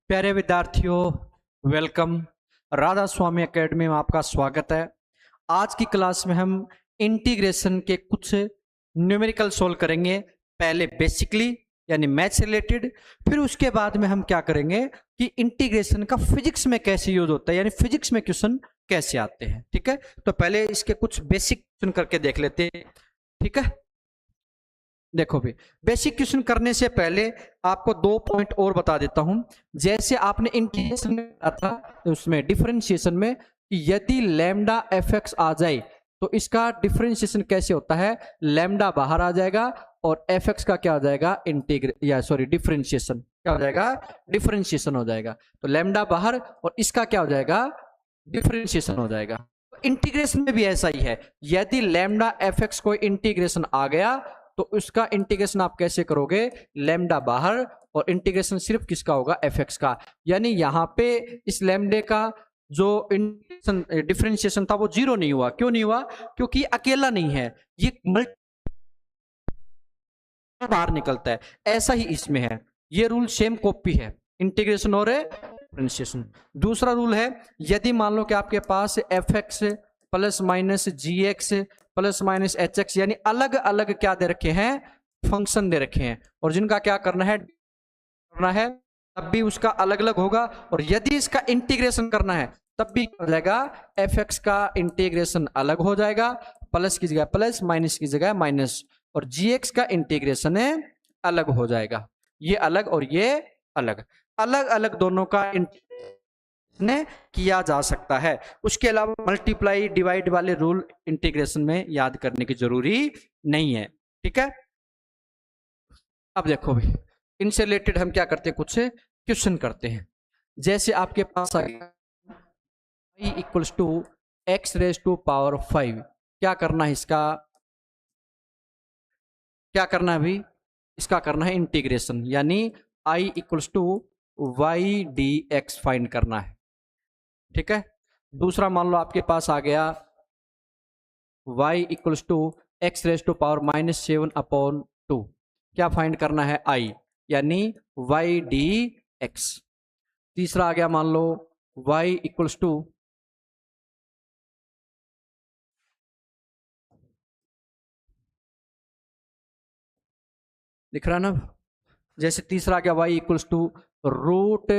प्यारे विद्यार्थियों, वेलकम। राधा स्वामी एकेडमी में आपका स्वागत है। आज की क्लास में हम इंटीग्रेशन के कुछ न्यूमेरिकल सोल्व करेंगे। पहले बेसिकली यानी मैथ्स रिलेटेड, फिर उसके बाद में हम क्या करेंगे कि इंटीग्रेशन का फिजिक्स में कैसे यूज होता है, यानी फिजिक्स में क्वेश्चन कैसे आते हैं। ठीक है, तो पहले इसके कुछ बेसिक क्वेश्चन करके देख लेते हैं। ठीक है, देखो भी बेसिक क्वेश्चन करने से पहले आपको 2 पॉइंट और बता देता हूं। जैसे आपने इंटीग्रेशन में पढ़ा था, उसमें डिफरेंशिएशन में यदि लैम्डा एफ एक्स आ जाए तो इसका डिफरेंशिएशन कैसे होता है, लैम्डा बाहर आ जाएगा और एफ एक्स का क्या हो जाएगा, डिफरेंशिएशन क्या हो जाएगा, डिफरेंशिएशन हो जाएगा। तो लैम्डा बाहर और इसका क्या हो जाएगा, डिफरेंशिएशन हो जाएगा। इंटीग्रेशन में भी ऐसा ही है, यदि लैम्डा एफ एक्स कोई इंटीग्रेशन आ गया तो उसका इंटीग्रेशन आप कैसे करोगे, लैम्डा बाहर और इंटीग्रेशन सिर्फ किसका होगा, एफ एक्स का। यानी यहां पे इस लैम्डे का जो डिफरेंशिएशन था वो जीरो नहीं हुआ। क्यों नहीं हुआ, क्योंकि अकेला नहीं है, ये बाहर निकलता है। ऐसा ही इसमें है, ये रूल सेम कॉपी है, इंटीग्रेशन और डिफरेंशिएशन। दूसरा रूल है, यदि मान लो कि आपके पास F X plus minus G X plus minus H X, यानी अलग अलग क्या दे रखे हैं, फंक्शन दे रखे हैं, और जिनका क्या करना है तब भी उसका अलग अलग होगा। और यदि इसका इंटीग्रेशन करना है तब भी हो जाएगा, एफ एक्स का इंटीग्रेशन अलग हो जाएगा, प्लस की जगह प्लस, माइनस की जगह माइनस, और जी एक्स का इंटीग्रेशन अलग हो जाएगा। ये अलग और ये अलग, अलग अलग दोनों का ने किया जा सकता है। उसके अलावा मल्टीप्लाई डिवाइड वाले रूल इंटीग्रेशन में याद करने की जरूरी नहीं है। ठीक है, अब देखो भाई, इनसे रिलेटेड हम क्या करते हैं, कुछ क्वेश्चन करते हैं। जैसे आपके पास आ गया i equals to X raise to power 5, क्या करना है, इसका क्या करना है भाई, इसका करना है इंटीग्रेशन, यानी i equals to Y D X find करना है। ठीक है, दूसरा मान लो आपके पास आ गया y equals to X raise to power minus 7/2, क्या फाइंड करना है, i, यानी वाई डी एक्स। तीसरा आ गया मान लो y इक्वल्स टू लिख रहा ना, जैसे तीसरा आ गया y equals to root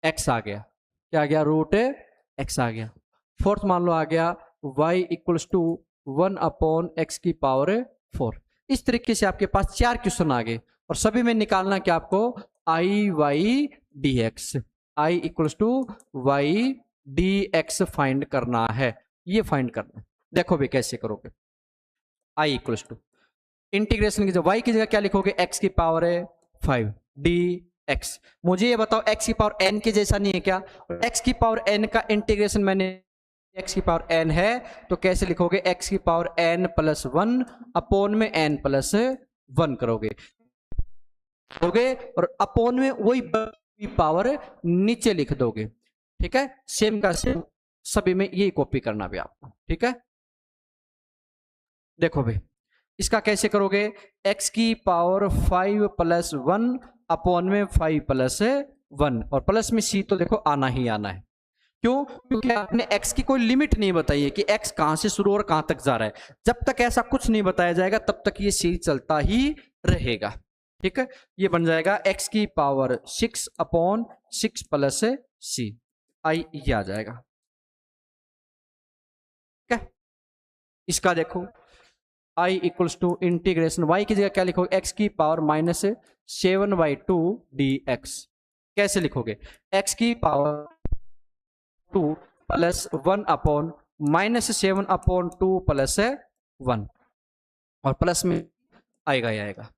X आ गया, क्या आ गया, रूट एक्स आ गया। फोर्थ मान लो आ गया y इक्वल्स टू 1/x की पावर 4। इस तरीके से आपके पास 4 क्वेश्चन आ गए, और सभी में निकालना क्या आपको, I Y D X, I equals to Y D X find करना है। ये फाइंड करना है, देखो भी कैसे करोगे। आई इक्वल्स टू इंटीग्रेशन की जगह y की जगह क्या लिखोगे, x की पावर 5 डी एक्स। मुझे ये बताओ x की पावर n के जैसा नहीं है क्या, x की पावर n का इंटीग्रेशन मैंने x की पावर n है तो कैसे लिखोगे, x की पावर n प्लस 1 अपोन में n प्लस 1 करोगे, और अपोन में वही पावर नीचे लिख दोगे। ठीक है, सेम का सेम सभी में यही कॉपी करना भी आपको। ठीक है, देखो भाई इसका कैसे करोगे, x की पावर 5 प्लस 1 अपोन में 5 प्लस 1, और प्लस में c तो देखो आना ही आना है। क्यों, क्योंकि आपने x की कोई लिमिट नहीं बताई है कि x कहां से शुरू और कहां तक जा रहा है। जब तक ऐसा कुछ नहीं बताया जाएगा तब तक ये c चलता ही रहेगा। ठीक है, ये बन जाएगा x की power 6 upon 6 plus c, I ये आ जाएगा। ठीक है, इसका देखो i equals to integration y की जगह क्या लिखोगे, x की पावर माइनस 7/2 dx। कैसे लिखोगे, x की power 2 plus 1 upon minus 7/2 plus 1, और प्लस में आएगा ही आएगा।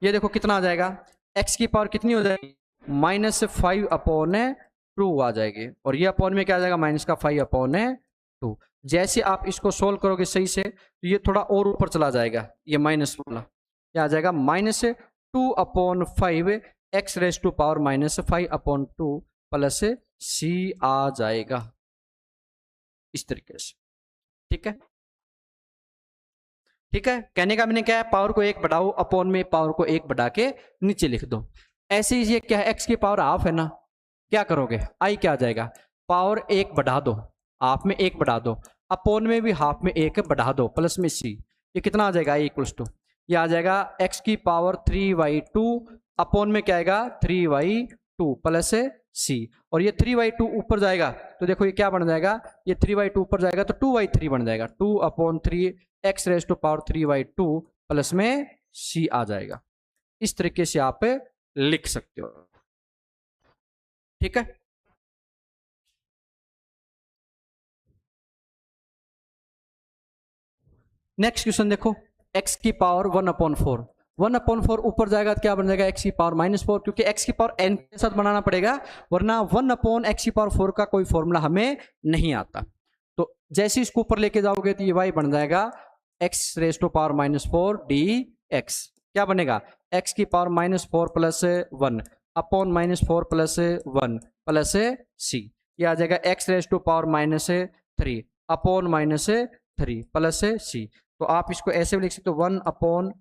ये देखो कितना आ जाएगा, x की पावर कितनी हो जाएगी, -5/2 आ जाएगी, और ये अपॉन में क्या आ जाएगा, माइनस का 5/2। जैसे आप इसको सोल्व करोगे सही से तो ये थोड़ा और ऊपर चला जाएगा, ये माइनस वाला क्या आ जाएगा, -2/5 X raise to power -5/2 plus c आ जाएगा, इस तरीके से। ठीक है, ठीक है, कहने का मैंने क्या है, पावर को 1 बढ़ाओ, अपॉन में पावर को 1 बढ़ा के नीचे लिख दो। ऐसे ही ये क्या है, x की पावर हाफ है ना, क्या करोगे, आई क्या आ जाएगा, पावर एक बढ़ा दो, हाफ में एक बढ़ा दो, अपोन में भी हाफ में एक बढ़ा दो, प्लस में सी, ये कितना आ जाएगा, इक्वल्स टू, ये आ जाएगा एक्स की पावर 3/2 अपोन में क्या आएगा 3/2 प्लस सी, और ये 3/2 ऊपर जाएगा तो देखो ये क्या बन जाएगा, ये 3/2 ऊपर जाएगा तो 2/3 बन जाएगा, 2/3 X raise to power 3/2 plus में सी आ जाएगा। इस तरीके से आप लिख सकते हो, ठीक है। नेक्स्ट क्वेश्चन देखो, x की पावर 1/4, 1/4 ऊपर जाएगा तो क्या बन जाएगा x की पावर -4, क्योंकि x की पावर n के साथ बनाना पड़ेगा, वरना 1/x की पावर 4 का कोई फॉर्मूला हमें नहीं आता। तो जैसे इसको ऊपर लेके जाओगे तो ये y बन जाएगा x raise to power -4 dx, क्या बनेगा x की power -4 plus 1 upon -4 plus 1 plus c, ये आ जाएगा x raise to power -3 upon -3 plus c। तो आप इसको ऐसे भी लिख सकते हो 1/1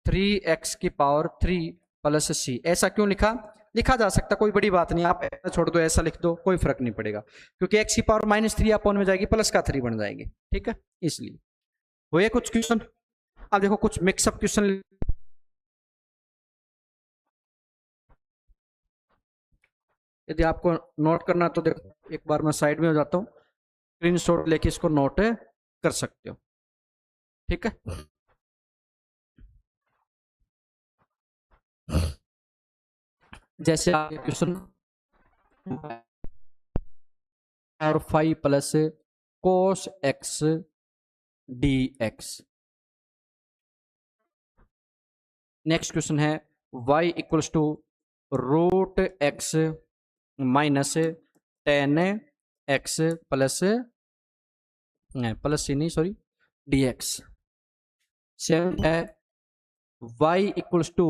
3x की पावर 3 प्लस c। ऐसा क्यों लिखा, लिखा जा सकता, कोई बड़ी बात नहीं, आप ऐसा छोड़ दो ऐसा लिख दो, कोई फर्क नहीं पड़ेगा, क्योंकि x की पावर -3 अपॉन में जाएगी प्लस का 3 बन जाएगी, ठीक है। इसलिए हुए कुछ क्वेश्चन। अब देखो कुछ मिक्सअप क्वेश्चन, यदि आपको नोट करना तो देखो एक बार मैं साइड में हो जाता हूँ, स्क्रीनशॉट लेके इसको नोट कर सकते हो, ठीक है। जैसे आप क्वेश्चन और 5 plus cos x d x. Next question है y equals to root x minus 10x plus plus c नहीं सॉरी डी एक्स। सेवन है y equals to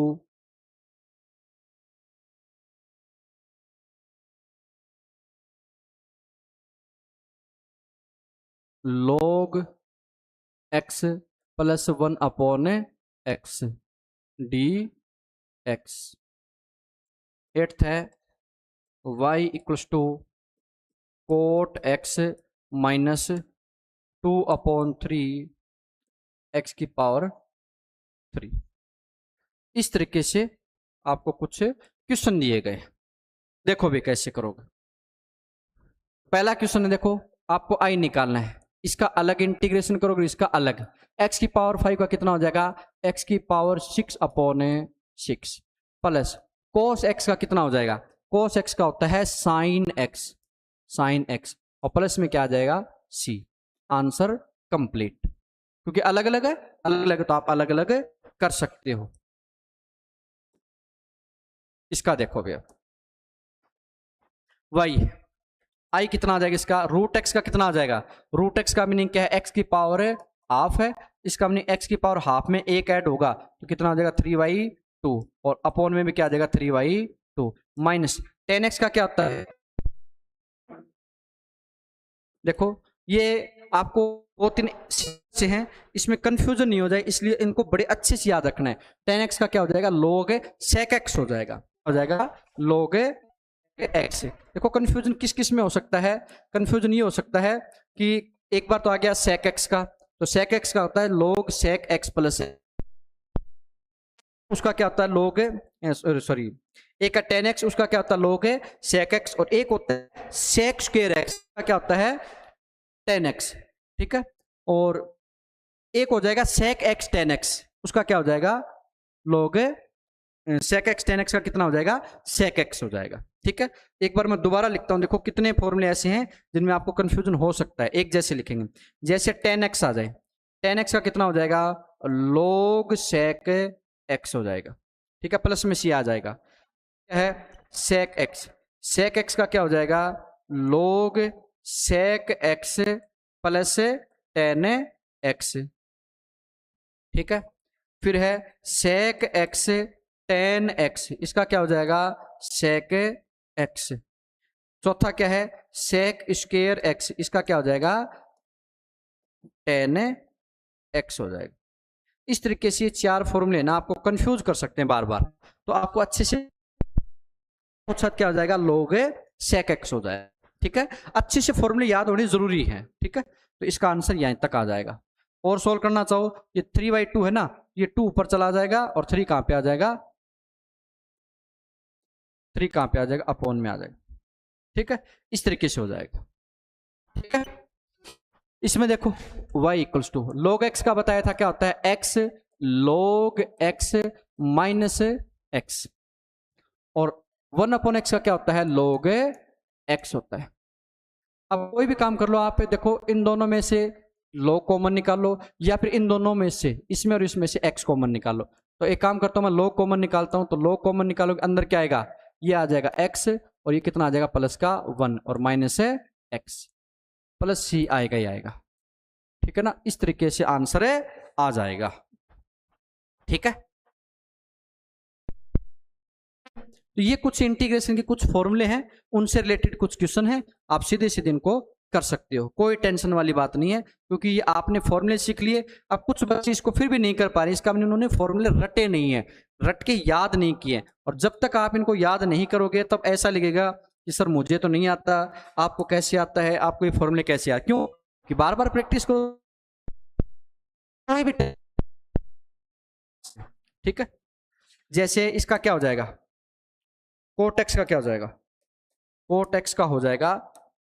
log x plus 1 upon x d x. Eighth है y equals to cot x minus 2/3 x की power 3। इस तरीके से आपको कुछ question दिए गए, देखो भी कैसे करोगे। पहला क्वेश्चन है, देखो आपको आई निकालना है, इसका अलग इंटीग्रेशन करोगे, इसका अलग, x की पावर 5 का कितना हो जाएगा, x की पावर 6/6 प्लस cos x का कितना हो जाएगा, cos x का होता है sin x और प्लस में क्या आ जाएगा c। आंसर कंप्लीट, क्योंकि अलग अलग है, अलग अलग तो आप अलग अलग कर सकते हो। इसका देखोगे y आई कितना आ जाएगा, इसका रूट एक्स का कितना आ जाएगा, रूट एक्स का मीनिंग क्या है, एक्स की पावर हाफ है, इसका मीनिंग एक्स की पावर हाफ में एक ऐड होगा तो कितना आ जाएगा 3/2 और अपॉन में भी क्या आ जाएगा 3/2 माइनस 10x का क्या होता है। देखो ये आपको 2-3 से हैं, इसमें कंफ्यूजन नहीं हो जाए इसलिए इनको बड़े अच्छे से याद रखना है। 10x का क्या हो जाएगा log sec x हो जाएगा log एक्स। देखो कंफ्यूजन किस किस में हो सकता है, कंफ्यूजन ये हो सकता है कि एक बार तो आ गया sec x का, तो sec x का होता है log sec x प्लस, उसका क्या होता है log सॉरी एक है 10x, उसका क्या होता है log sec x, और एक होता है sec स्क्वायर x का क्या होता है 10x, ठीक है। और एक हो जाएगा sec x 10x, उसका क्या हो जाएगा log sec x 10x का कितना हो जाएगा sec x हो जाएगा, ठीक है। एक बार मैं दोबारा लिखता हूं, देखो कितने फॉर्मूले ऐसे हैं जिनमें आपको कंफ्यूजन हो सकता है, एक जैसे लिखेंगे। जैसे 10x आ जाए, 10x का कितना हो जाएगा log sec x हो जाएगा, ठीक है, प्लस में c आ जाएगा, क्या है sec x का क्या हो जाएगा log sec x plus 10x, ठीक है। फिर है sec x 10x, इसका क्या हो जाएगा sec x। चौथा क्या है sec स्क्वायर x, इसका क्या हो जाएगा 10x हो जाएगा। इस तरीके से ये 4 फॉर्मूले ना आपको कंफ्यूज कर सकते हैं बार बार, तो आपको अच्छे से क्या हो जाएगा, log sec x हो जाएगा। ठीक है, अच्छे से फॉर्मूले याद होने जरूरी है। ठीक है, तो इसका आंसर यहीं तक आ जाएगा। और सोल्व करना चाहो, ये 3/2 है ना, ये 2 ऊपर चला जाएगा और 3 कहां पे आ जाएगा, 3 कहां पे आ जाएगा, अपॉन में आ जाएगा। ठीक है, इस तरीके से हो जाएगा। ठीक है, इसमें देखो y equals to log x का बताया था क्या होता है, x log x minus x, और 1/x का क्या होता है, log x होता है। अब कोई भी काम कर लो आप, देखो इन दोनों में से log कॉमन निकालो, या फिर इन दोनों में से, इसमें और इसमें से x कॉमन निकालो। तो एक काम करता हूं मैं, log कॉमन निकालता हूं, तो log कॉमन निकालोगे अंदर क्या आएगा, ये आ जाएगा x, और ये कितना आ जाएगा, प्लस का 1 और माइनस है x, प्लस c आएगा ही आएगा। ठीक है ना, इस तरीके से आंसर आ जाएगा। ठीक है, तो ये कुछ इंटीग्रेशन के कुछ फॉर्मूले हैं, उनसे रिलेटेड कुछ क्वेश्चन है, आप सीधे सीधे इनको कर सकते हो, कोई टेंशन वाली बात नहीं है, क्योंकि ये आपने फॉर्मूले सीख लिए। अब कुछ बच्चे इसको फिर भी नहीं कर पा रहे, इसका उन्होंने फॉर्मूले रटे नहीं है, रट के याद नहीं किए, और जब तक आप इनको याद नहीं करोगे तब ऐसा लगेगा कि सर मुझे तो नहीं आता, आपको कैसे आता है, आपको ये फॉर्मूले कैसे आते, क्यों कि बार बार प्रैक्टिस करो। ठीक है, जैसे इसका क्या हो जाएगा, कोट एक्स का क्या हो जाएगा, कोट एक्स का हो जाएगा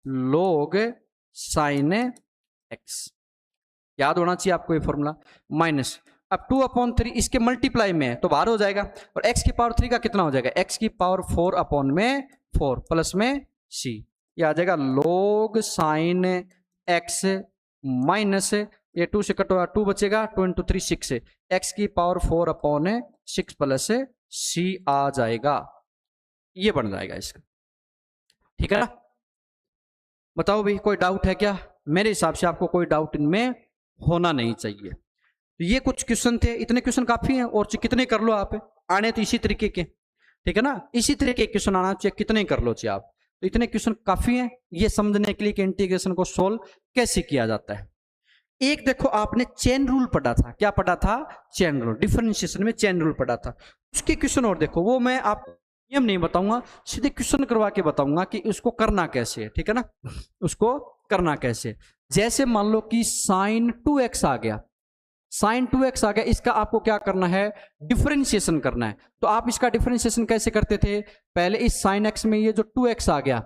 log साइन एक्स, याद होना चाहिए आपको ये फॉर्मूला, माइनस अब 2/3 इसके मल्टीप्लाई में है तो बाहर हो जाएगा, और x की पावर 3 का कितना हो जाएगा, x की पावर 4/4 प्लस में c, ये आ जाएगा log साइन x माइनस, ये 2 से कट होगा 2 बचेगा, 2 × 3 6, x की पावर 4/6 प्लस c आ जाएगा, ये बन जाएगा इसका। ठीक है ना, बताओ भाई कोई डाउट है क्या, मेरे हिसाब से आपको कोई डाउट इनमें होना नहीं चाहिए। तो ये कुछ क्वेश्चन थे, इतने क्वेश्चन काफी हैं, और कितने कर लो आप, आने तो इसी तरीके के। ठीक है ना, इसी तरीके के क्वेश्चन आना चाहिए, कितने कर लो चाहिए आप, तो इतने क्वेश्चन काफी हैं ये समझने के लिए कि इंटीग्रेशन को सोल्व कैसे किया जाता है। एक देखो आपने चेन रूल पढ़ा था, क्या पढ़ा था, चेन रूल, डिफरेंशिएशन में चेन रूल पढ़ा था, उसके क्वेश्चन और देखो, वो मैं आप नियम नहीं बताऊंगा, सीधे क्वेश्चन करवा के बताऊंगा कि उसको करना कैसे है। ठीक है ना, उसको करना कैसे, जैसे मान लो कि साइन 2x आ गया, साइन 2x आ गया, इसका आपको क्या करना है, डिफरेंशिएशन करना है। तो आप इसका डिफरेंशिएशन कैसे करते थे, पहले इस साइन x में ये जो 2x आ गया,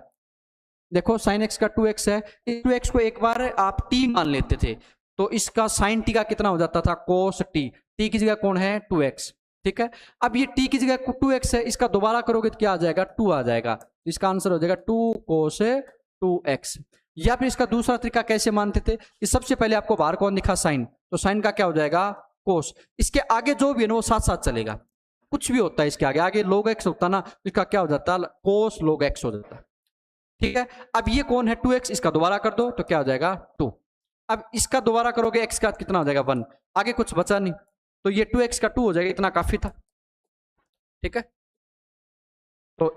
देखो साइन x का 2x है, इस 2x को एक बार आप t मान लेते थे, तो इसका साइन t का कितना हो जाता था, कोस t, t की जगह कौन है 2x। ठीक है, अब ये t की जगह 2x है, इसका दोबारा करोगे तो क्या आ जाएगा, 2 आ जाएगा, इसका आंसर हो जाएगा 2 कोस 2x। या फिर इसका दूसरा तरीका कैसे मानते थे कि सबसे पहले आपको बाहर कौन दिखा, साइन, तो साइन का क्या हो जाएगा, कोस, इसके आगे जो भी है ना वो साथ साथ चलेगा, कुछ भी होता है इसके आगे, आगे log x होता ना, इसका क्या हो जाता है, कोस log x हो जाता है। ठीक है, अब ये कौन है 2x, इसका दोबारा कर दो तो क्या हो जाएगा 2, अब इसका दोबारा करोगे x का कितना हो जाएगा 1, आगे कुछ बचा नहीं, तो ये 2x का 2 हो जाएगा, इतना काफी था। ठीक है, तो